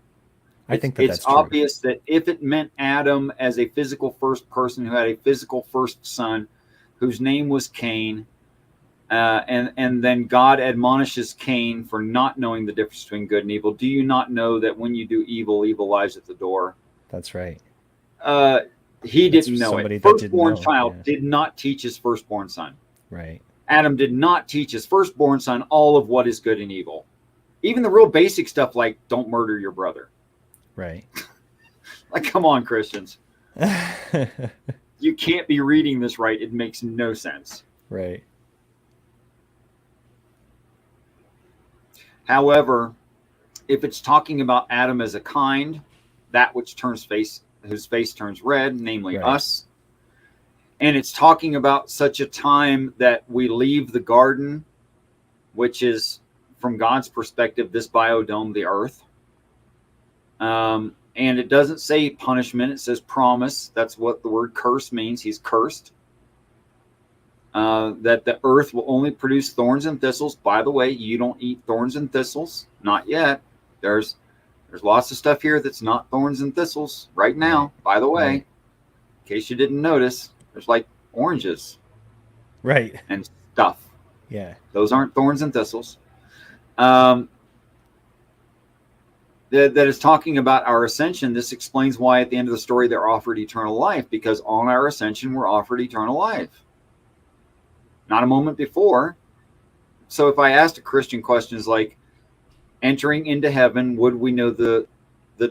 I think it's that's true. obvious that if it meant Adam as a physical first person who had a physical first son, whose name was Cain, and then God admonishes Cain for not knowing the difference between good and evil. Do you not know that when you do evil, evil lies at the door? That's right. He didn't know it. Firstborn child did not teach his firstborn son. Right. Adam did not teach his firstborn son all of what is good and evil. Even the real basic stuff like don't murder your brother. Right. Like, come on, Christians. You can't be reading this right. It makes no sense. Right. However, if it's talking about Adam as a kind, that which whose face turns red, namely us, and it's talking about such a time that we leave the garden, which is, from God's perspective, this biodome, the earth. And it doesn't say punishment. It says promise. That's what the word curse means. He's cursed. That the earth will only produce thorns and thistles. By the way, you don't eat thorns and thistles. Not yet. There's lots of stuff here that's not thorns and thistles right now. By the way, in case you didn't notice, there's like oranges. Right. And stuff. Yeah. Those aren't thorns and thistles. That is talking about our ascension. This explains why at the end of the story they're offered eternal life, because on our ascension we're offered eternal life. Not a moment before. So if I asked a Christian questions like, entering into heaven, would we know the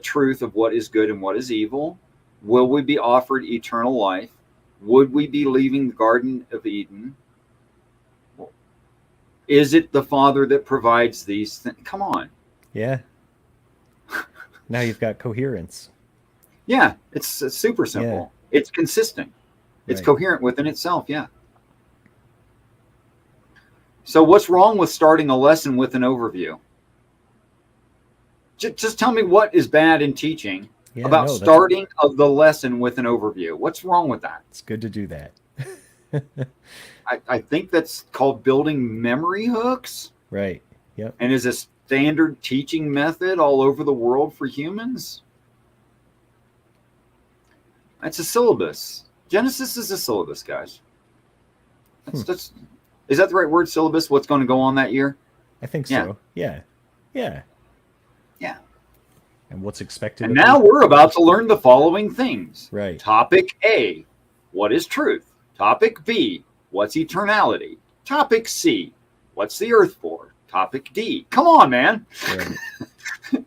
truth of what is good and what is evil? Will we be offered eternal life? Would we be leaving the Garden of Eden? Is it the Father that provides these things? Come on. Yeah. Now you've got coherence. Yeah, it's super simple. Yeah. It's consistent. It's coherent within itself, yeah. So what's wrong with starting a lesson with an overview? Just tell me what is bad in teaching about starting of the lesson with an overview. What's wrong with that? It's good to do that. I think that's called building memory hooks. Right. Yep. And is a standard teaching method all over the world for humans. That's a syllabus. Genesis is a syllabus, guys. That's is that the right word, syllabus? What's going to go on that year? I think so. Yeah. Yeah. Yeah. And what's expected. And now we're about to learn the following things. Right. Topic A, what is truth? Topic B, what's eternality? Topic C, what's the earth for? Topic D. Come on, man. Right.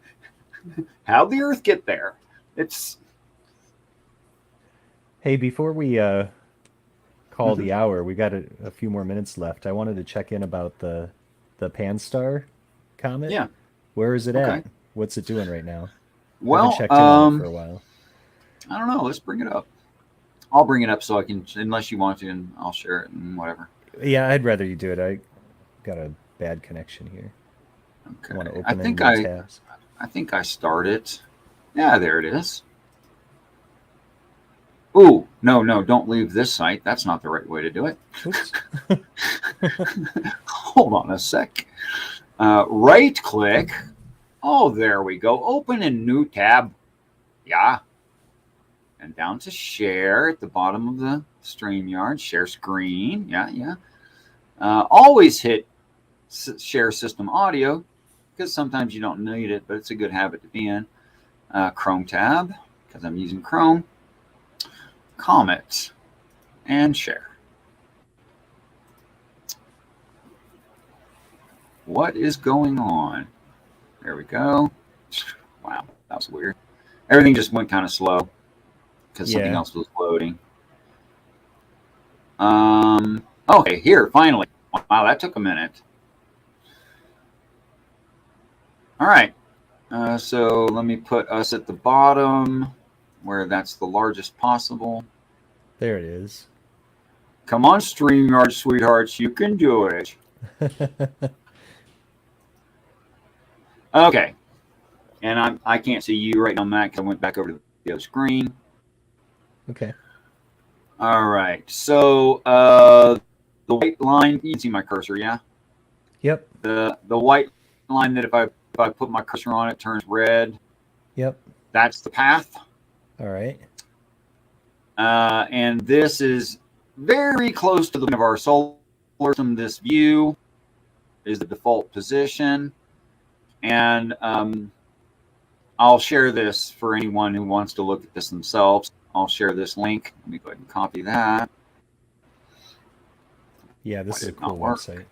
How'd the Earth get there? It's Hey, before we call the hour, we got a few more minutes left. I wanted to check in about the Pan-STARR comet. yeah. Where is it Okay. at? What's it doing right now? Haven't Well, checked in on it for a while. I don't know. Let's bring it up. I'll bring it up so I can, unless you want to, and I'll share it and whatever. Yeah, I'd rather you do it. I got a bad connection here. Okay. I want to I open think in new tabs. I think I started. Yeah, there it is. Ooh, no, don't leave this site. That's not the right way to do it. Oops. Hold on a sec. Right click. Oh, there we go. Open a new tab. Yeah. And down to share at the bottom of the StreamYard. Share screen. Yeah. Always hit share system audio because sometimes you don't need it, but it's a good habit to be in. Chrome tab because I'm using Chrome. Comment and share. What is going on? There we go. Wow, that was weird. Everything just went kind of slow because something else was loading. Okay, here, finally. Wow, that took a minute. All right. So let me put us at the bottom where that's the largest possible. There it is. Come on, StreamYard sweethearts, you can do it. Okay. And I can't see you right now, Matt, because I went back over to the other screen. Okay. All right. So the white line, you can see my cursor, yeah? Yep. The white line that if I put my cursor on it turns red. Yep. That's the path. All right. And this is very close to the line of our solar system. This view is the default position. And I'll share this for anyone who wants to look at this themselves. I'll share this link. Let me go ahead and copy that. Yeah, this is a cool website.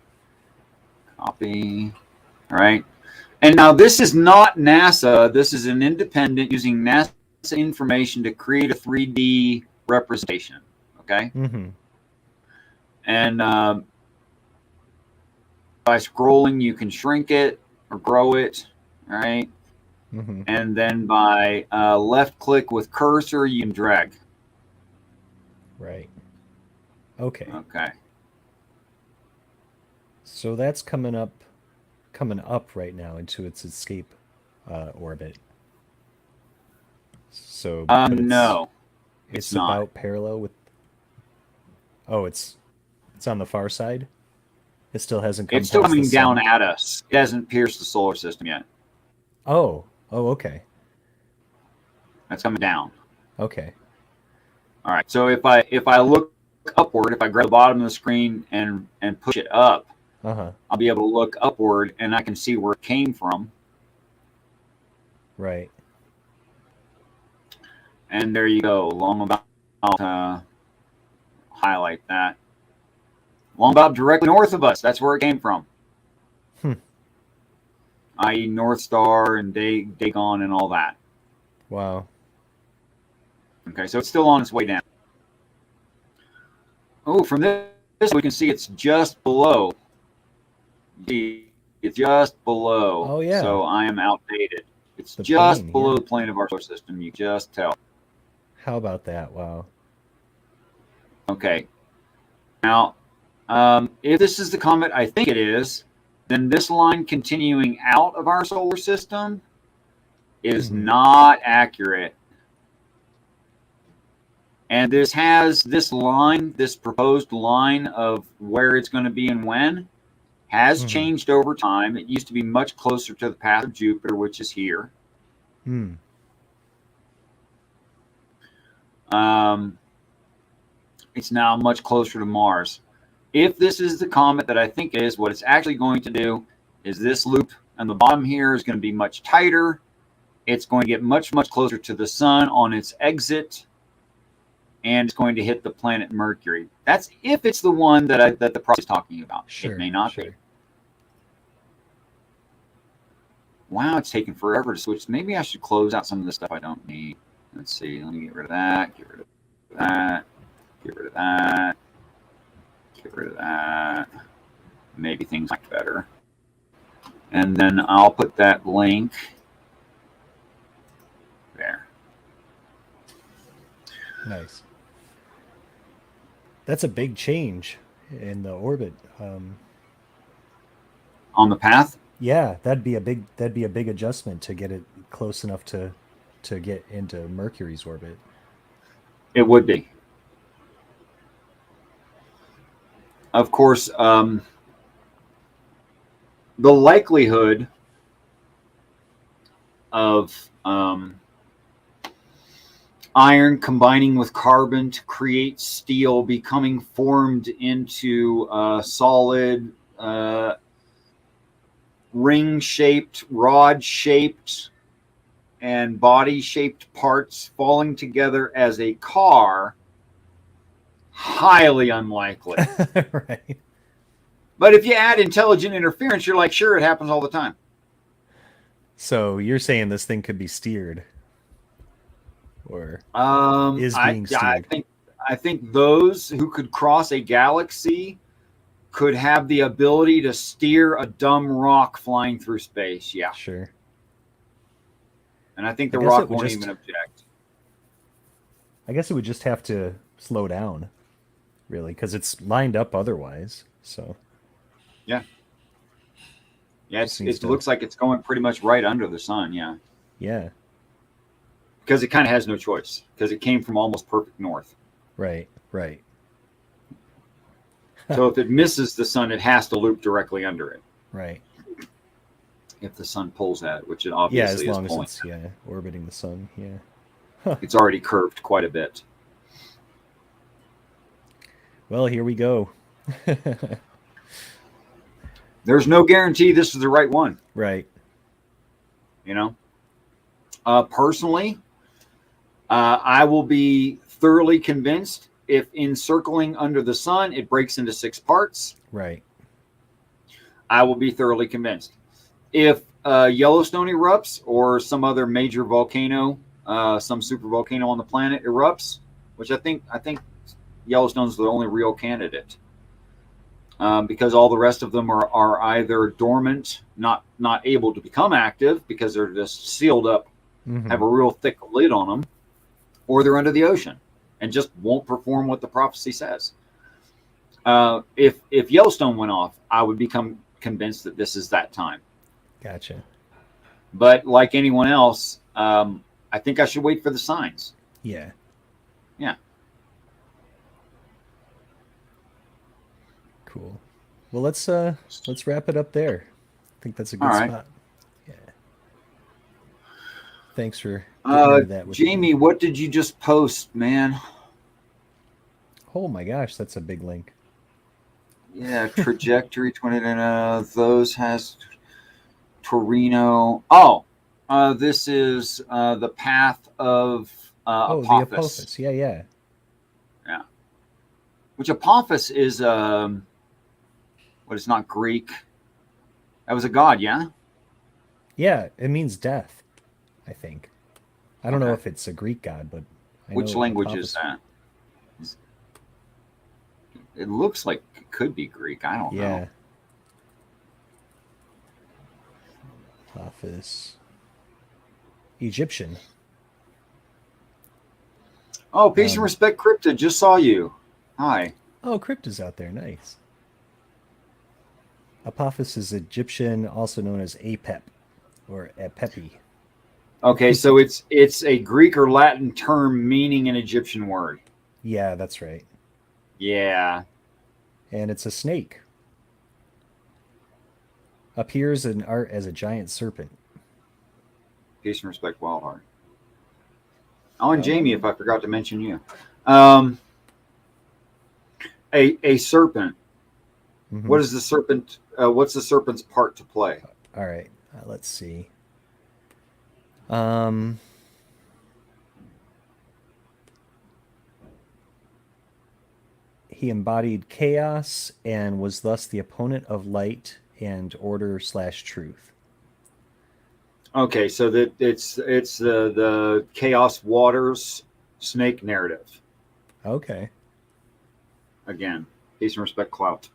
Copy. All right. And now this is not NASA. This is an independent using NASA information to create a 3D representation. Okay. Mm-hmm. And by scrolling, you can shrink it or grow it. All right. Mm-hmm. And then by left click with cursor, you can drag. Right. Okay. Okay. So that's coming up right now into its escape orbit. So no, it's not. about parallel with. Oh, it's on the far side. It still hasn't come. It's still past coming the down sun. at us. It hasn't pierced the solar system yet. Oh, okay. That's coming down. Okay. All right. So if I look upward, if I grab the bottom of the screen and push it up, I'll be able to look upward and I can see where it came from. Right. And there you go. Long about highlight that. Long about directly north of us. That's where it came from. I.e. North Star and Dagon and all that. Wow. Okay, so it's still on its way down. Oh, from this we can see it's just below. It's just below. Oh, yeah. So I am outdated. It's The just plane, below yeah. the plane of our solar system. You just tell. How about that? Wow. Okay. Now, if this is the comet I think it is, then this line continuing out of our solar system is not accurate. And this has this line, this proposed line of where it's going to be and when, has changed over time. It used to be much closer to the path of Jupiter, which is here. It's now much closer to Mars. If this is the comet that I think it is, what it's actually going to do is this loop on the bottom here is going to be much tighter. It's going to get much, much closer to the sun on its exit, and it's going to hit the planet Mercury. That's if it's the one that the prophet is talking about. Sure, it may not be. Wow, it's taking forever to switch. Maybe I should close out some of the stuff I don't need. Let's see. Let me get rid of that. Get rid of that. Get rid of that. Get rid of that. Maybe things like better. And then I'll put that link there. Nice. That's a big change in the orbit. On the path? Yeah, that'd be a big adjustment to get it close enough to get into Mercury's orbit. It would be. Of course, the likelihood of iron combining with carbon to create steel, becoming formed into solid, ring-shaped, rod-shaped, and body-shaped parts falling together as a car, highly unlikely. Right. But if you add intelligent interference, you're like, sure, it happens all the time. So you're saying this thing could be steered, or is being I steered? think those who could cross a galaxy could have the ability to steer a dumb rock flying through space. Yeah, Sure. and I think I the guess rock it would won't just. even object. I guess it would just have to slow down, really, because it's lined up otherwise. So Yeah, yeah. just needs It to. looks like it's going pretty much right under the sun. Yeah, Yeah. because it kind of has no choice because it came from almost perfect north. Right. Right. So if it misses the sun, it has to loop directly under it. Right. If the sun pulls at it, which it Yeah, obviously as long is as pulling, it's orbiting the sun. Yeah. it's already curved quite a bit. Well, here we go. There's no guarantee this is the right one. Right. You know, personally, I will be thoroughly convinced if encircling under the sun it breaks into 6 parts. Right. I will be thoroughly convinced. If Yellowstone erupts or some other major volcano, some super volcano on the planet erupts, which I think Yellowstone's the only real candidate, because all the rest of them are either dormant, not able to become active because they're just sealed up, have a real thick lid on them, or they're under the ocean and just won't perform what the prophecy says. If Yellowstone went off, I would become convinced that this is that time. Gotcha. But like anyone else, I think I should wait for the signs. Yeah. Yeah. Cool. Well, let's wrap it up there. I think that's a good All right. spot. Yeah. Thanks for getting into that with Jamie, me. what did you just post, man? Oh my gosh, that's a big link. Yeah, trajectory 20. Those has Torino. Oh, this is the path of Oh, the Apophis. Apophis. Yeah, yeah. Yeah, which Apophis is what is not Greek. That was a god, yeah. Yeah, it means death, I think. I don't know Okay. if it's a Greek god, but I Which know language Apophis. is that? It looks like it could be Greek. I don't Yeah. know. Apophis. Egyptian. Oh, peace and respect, Crypta. Just saw you. Hi. Oh, Crypta's out there. Nice. Apophis is Egyptian, also known as Apep or Apepi. Okay, so it's a Greek or Latin term meaning an Egyptian word. Yeah, that's right. Yeah. And it's a snake. Appears in art as a giant serpent. Peace and respect, Wildheart. Oh, and Oh. Jamie, if I forgot to mention you. A serpent. Mhm. What is the serpent? What's the serpent's part to play? All right, let's see. He embodied chaos and was thus the opponent of light and order / truth. Okay, so that it's the Chaos Waters snake narrative. Okay. Again, peace and respect, clout.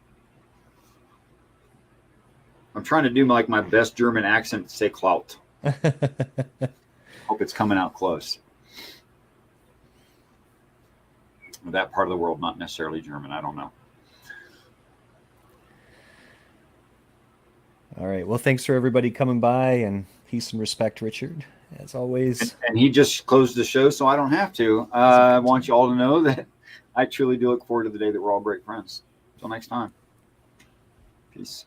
I'm trying to do like my best German accent to say clout. Hope it's coming out close. That part of the world, not necessarily German. I don't know. All right. Well, thanks for everybody coming by, and peace and respect, Richard, as always. And he just closed the show, so I don't have to. I want you all to know that I truly do look forward to the day that we're all great friends. Until next time. Peace.